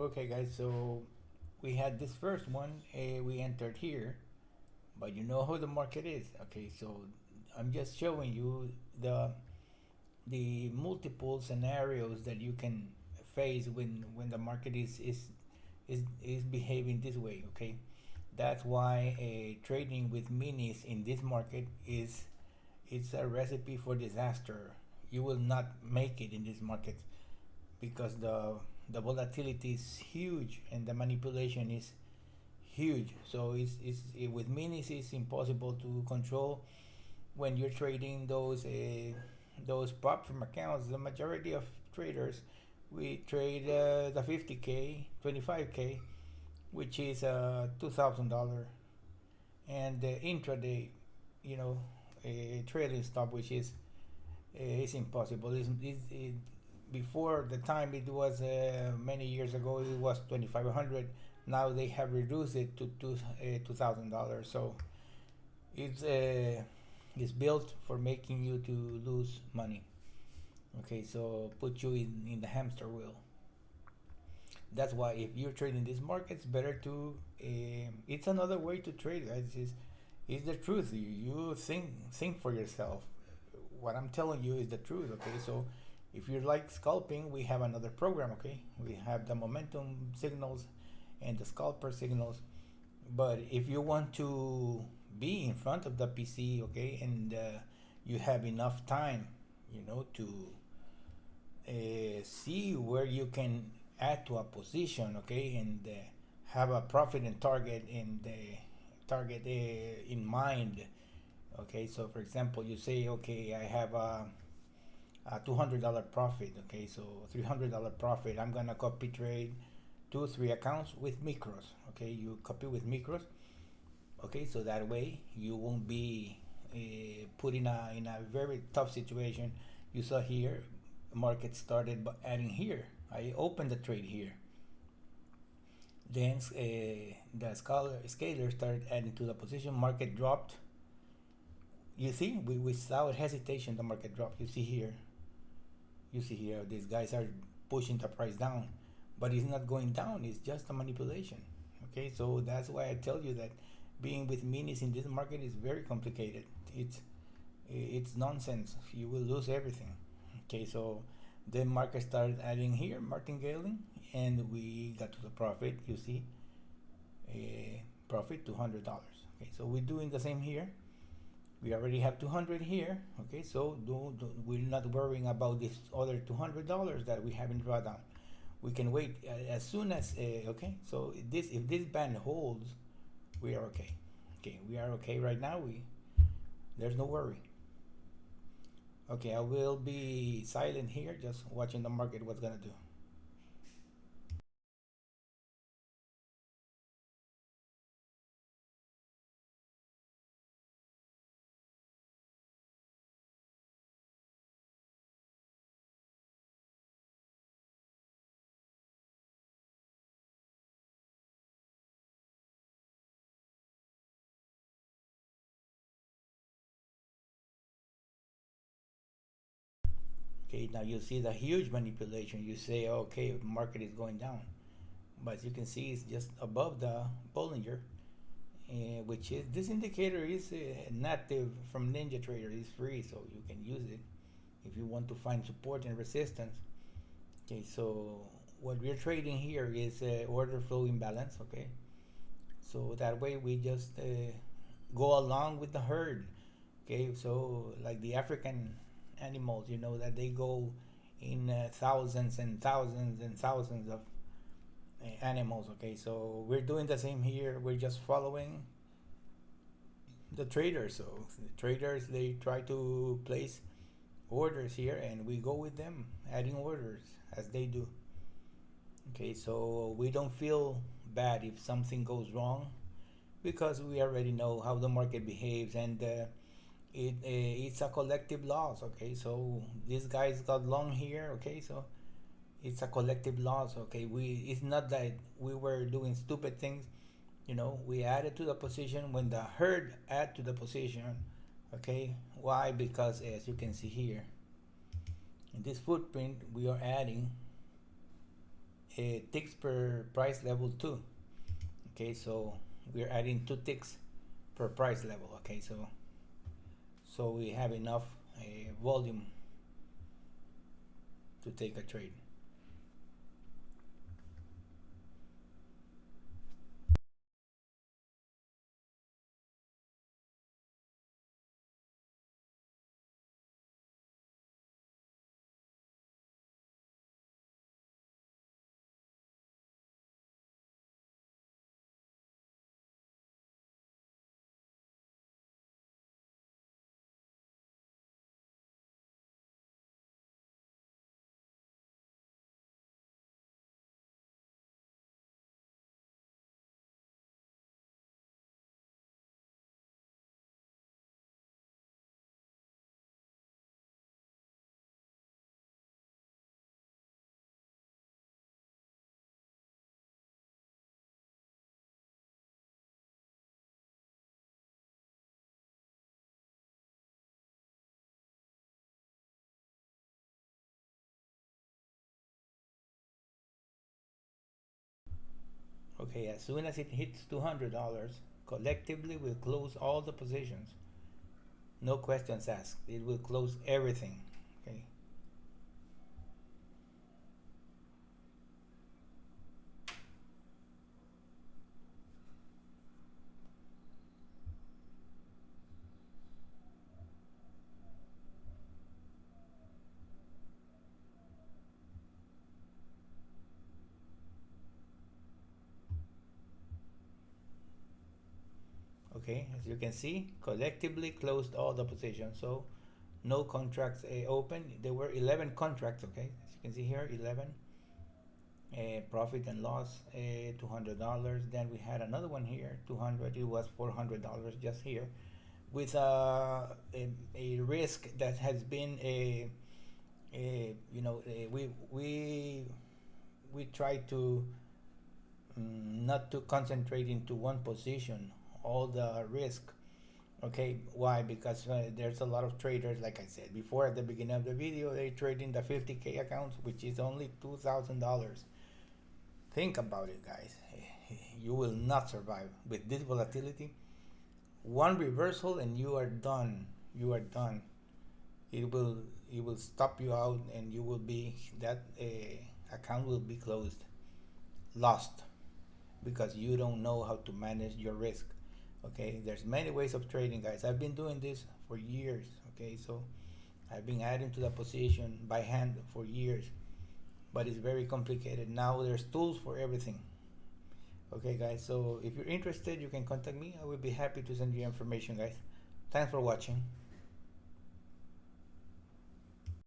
Okay, guys, so we had this first one, we entered here, but you know how the market is. Okay, so I'm just showing you the multiple scenarios that you can face when the market is behaving this way. Okay, that's why trading with minis in this market is it's a recipe for disaster. You will not make it in this market because the volatility is huge and the manipulation is huge. So with minis it's impossible to control when you're trading those prop firm accounts. The majority of traders, we trade the 50k, 25k, which is $2,000, and the intraday, you know, trailing stop, which is impossible. Before the time it was many years ago, it was 2,500. Now they have reduced it to $2,000. So it's it's built for making you to lose money. Okay, so put you in the hamster wheel. That's why if you're trading this market, it's better to. It's another way to trade, guys. It's the truth. You think for yourself. What I'm telling you is the truth. Okay, so if you like scalping, we have another program. Okay, we have the momentum signals and the scalper signals. But if you want to be in front of the PC, okay, and you have enough time, to see where you can add to a position, okay, and have a profit and target in mind. Okay, so for example, you say, okay, I have a $200 profit. Okay, so $300 profit. I'm gonna copy trade 2 3 accounts with micros. Okay, you copy with micros. Okay, so that way you won't be put in a very tough situation. You saw here, market started adding here. I opened the trade here. Then the scaler started adding to the position. Market dropped. You see, without hesitation, the market dropped. You see here, these guys are pushing the price down, but it's not going down. It's just a manipulation. Okay, so that's why I tell you that being with minis in this market is very complicated. It's nonsense. You will lose everything. Okay, so the market started adding here, martingale, and we got to the profit. You see, profit $200. Okay, so we're doing the same here. We already have 200 here. Okay, so we're not worrying about this other $200 that we haven't drawn down. We can wait as soon as okay. So if this band holds, we are okay. Okay, we are okay right now. There's no worry. Okay, I will be silent here, just watching the market. What's gonna do? Okay, now you see the huge manipulation. You say, okay, market is going down, but as you can see, it's just above the Bollinger, which is this indicator is native from NinjaTrader. It's free, so you can use it if you want to find support and resistance. Okay, so what we're trading here is order flow imbalance. Okay, so that way we just go along with the herd. Okay, so like the African animals, that they go in thousands and thousands and thousands of animals. Okay, so we're doing the same here. We're just following the traders. So the traders, they try to place orders here, and we go with them, adding orders as they do. Okay, so we don't feel bad if something goes wrong because we already know how the market behaves, and it's a collective loss. Okay, so these guys got long here. Okay, so it's a collective loss. Okay, it's not that we were doing stupid things. We added to the position when the herd add to the position. Okay, why? Because as you can see here in this footprint, we are adding ticks per price level 2. Okay, so we're adding 2 ticks per price level. Okay, so we have enough volume to take a trade. Okay, as soon as it hits $200, collectively we'll close all the positions. No questions asked. It will close everything. Okay. Okay, as you can see, collectively closed all the positions. So no contracts open. There were 11 contracts. Okay, as you can see here, 11. Profit and loss, $200. Then we had another one here, 200. It was $400 just here, with a risk that has been we try to not to concentrate into one position all the risk. Okay, why? Because there's a lot of traders, like I said before at the beginning of the video, they trade in the 50K accounts, which is only $2,000. Think about it, guys. You will not survive with this volatility. One reversal and you are done. You are done. It will stop you out, and you will be that account will be closed, lost, because you don't know how to manage your risk. Okay, there's many ways of trading, guys. I've been doing this for years. Okay, so I've been adding to the position by hand for years, but it's very complicated. Now there's tools for everything. Okay, guys, so if you're interested, you can contact me. I will be happy to send you information, guys. Thanks for watching.